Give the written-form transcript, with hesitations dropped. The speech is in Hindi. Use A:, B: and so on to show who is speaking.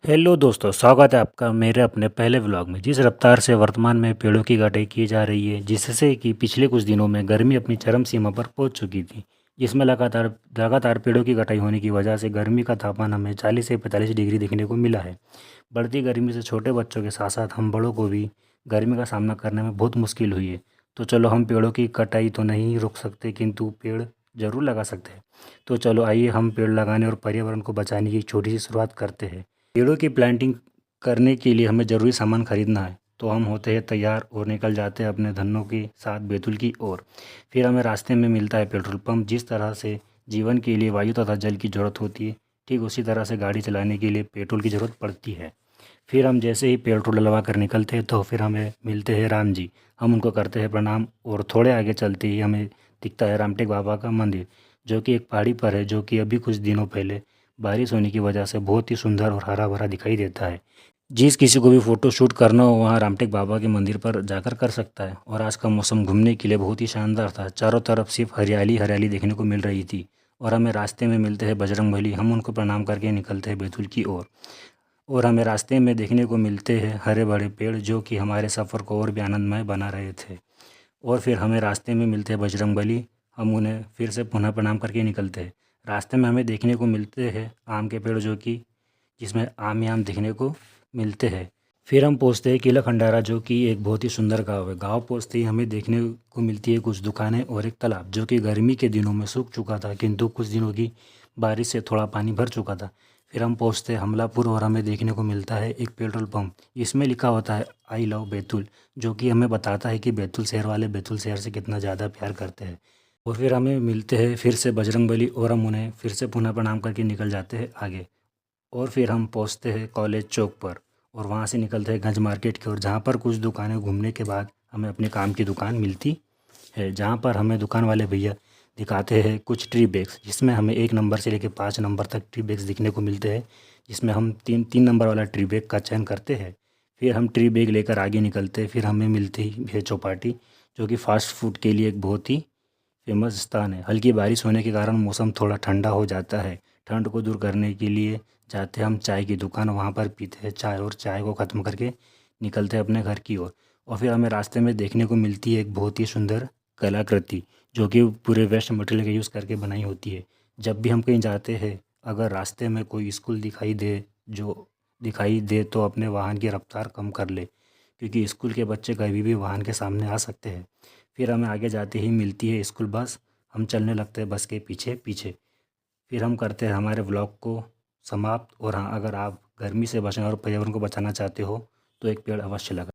A: हेलो दोस्तों, स्वागत है आपका मेरे अपने पहले व्लॉग में। जिस रफ्तार से वर्तमान में पेड़ों की कटाई की जा रही है, जिससे कि पिछले कुछ दिनों में गर्मी अपनी चरम सीमा पर पहुंच चुकी थी, जिसमें लगातार लगातार पेड़ों की कटाई होने की वजह से गर्मी का तापमान हमें 40 से 45 डिग्री देखने को मिला है। बढ़ती गर्मी से छोटे बच्चों के साथ साथ हम बड़ों को भी गर्मी का सामना करने में बहुत मुश्किल हुई है। तो चलो, हम पेड़ों की कटाई तो नहीं रोक सकते, किंतु पेड़ ज़रूर लगा सकते हैं। तो चलो आइए, हम पेड़ लगाने और पर्यावरण को बचाने की एक छोटी सी शुरुआत करते हैं। पेड़ों की प्लांटिंग करने के लिए हमें ज़रूरी सामान खरीदना है, तो हम होते हैं तैयार और निकल जाते हैं अपने धनों के साथ बैतूल की ओर। फिर हमें रास्ते में मिलता है पेट्रोल पंप। जिस तरह से जीवन के लिए वायु तथा जल की ज़रूरत होती है, ठीक उसी तरह से गाड़ी चलाने के लिए पेट्रोल की ज़रूरत पड़ती है। फिर हम जैसे ही पेट्रोल डलवा कर निकलते हैं, तो फिर हमें मिलते हैं राम जी। हम उनको करते हैं प्रणाम, और थोड़े आगे चलते ही हमें दिखता है रामटेक बाबा का मंदिर, जो कि एक पहाड़ी पर है, जो कि अभी कुछ दिनों पहले बारिश होने की वजह से बहुत ही सुंदर और हरा भरा दिखाई देता है। जिस किसी को भी फ़ोटो शूट करना हो, वहाँ रामटेक बाबा के मंदिर पर जाकर कर सकता है। और आज का मौसम घूमने के लिए बहुत ही शानदार था। चारों तरफ सिर्फ हरियाली हरियाली देखने को मिल रही थी। और हमें रास्ते में मिलते हैं बजरंगबली। हम उनको प्रणाम करके निकलते हैं बैतूल की ओर। और हमें रास्ते में देखने को मिलते हैं हरे भरे पेड़, जो कि हमारे सफ़र को और भी आनंदमय बना रहे थे। और फिर हमें रास्ते में मिलते हैं बजरंगबली। हम उन्हें फिर से पुनः प्रणाम करके निकलते हैं। रास्ते में हमें देखने को मिलते हैं आम के पेड़, जो कि जिसमें आम ही आम देखने को मिलते हैं। फिर हम पहुंचते हैं किला खंडारा, जो कि एक बहुत ही सुंदर गांव है। गांव पहुंचते ही हमें देखने को मिलती है कुछ दुकानें और एक तालाब, जो कि गर्मी के दिनों में सूख चुका था, किंतु कुछ दिनों की बारिश से थोड़ा पानी भर चुका था। फिर हम पहुंचते हैं हमलापुर, और हमें देखने को मिलता है एक पेट्रोल पंप। इसमें लिखा होता है आई लव बैतूल, जो कि हमें बताता है कि बैतूल शहर वाले बैतूल शहर से कितना ज़्यादा प्यार करते हैं। और फिर हमें मिलते हैं फिर से बजरंगबली, और हम उन्हें फिर से पुनः प्रणाम करके निकल जाते हैं आगे। और फिर हम पहुंचते हैं कॉलेज चौक पर, और वहां से निकलते हैं गंज मार्केट की ओर, जहाँ पर कुछ दुकानें घूमने के बाद हमें अपने काम की दुकान मिलती है, जहाँ पर हमें दुकान वाले भैया दिखाते हैं कुछ ट्री बैग्स, जिसमें हमें 1 नंबर से लेकर 5 नंबर तक ट्री बैग्स दिखने को मिलते हैं, जिसमें हम तीन तीन नंबर वाला ट्री बैग का चयन करते हैं। फिर हम ट्री बैग लेकर आगे निकलते हैं। फिर हमें मिलती है चौपाटी, जो कि फ़ास्ट फूड के लिए एक बहुत ही फेमस स्थान है। हल्की बारिश होने के कारण मौसम थोड़ा ठंडा हो जाता है। ठंड को दूर करने के लिए जाते हैं हम चाय की दुकान, वहाँ पर पीते हैं चाय, और चाय को ख़त्म करके निकलते हैं अपने घर की ओर। और फिर हमें रास्ते में देखने को मिलती है एक बहुत ही सुंदर कलाकृति, जो कि पूरे वेस्ट मटेरियल का यूज़ करके बनाई होती है। जब भी हम कहीं जाते हैं, अगर रास्ते में कोई स्कूल दिखाई दे तो अपने वाहन की रफ्तार कम कर ले, क्योंकि स्कूल के बच्चे कभी भी वाहन के सामने आ सकते हैं। फिर हमें आगे जाते ही मिलती है स्कूल बस। हम चलने लगते हैं बस के पीछे पीछे। फिर हम करते हैं हमारे व्लॉग को समाप्त। और हाँ, अगर आप गर्मी से बचना और पर्यावरण को बचाना चाहते हो, तो एक पेड़ अवश्य लगाएं।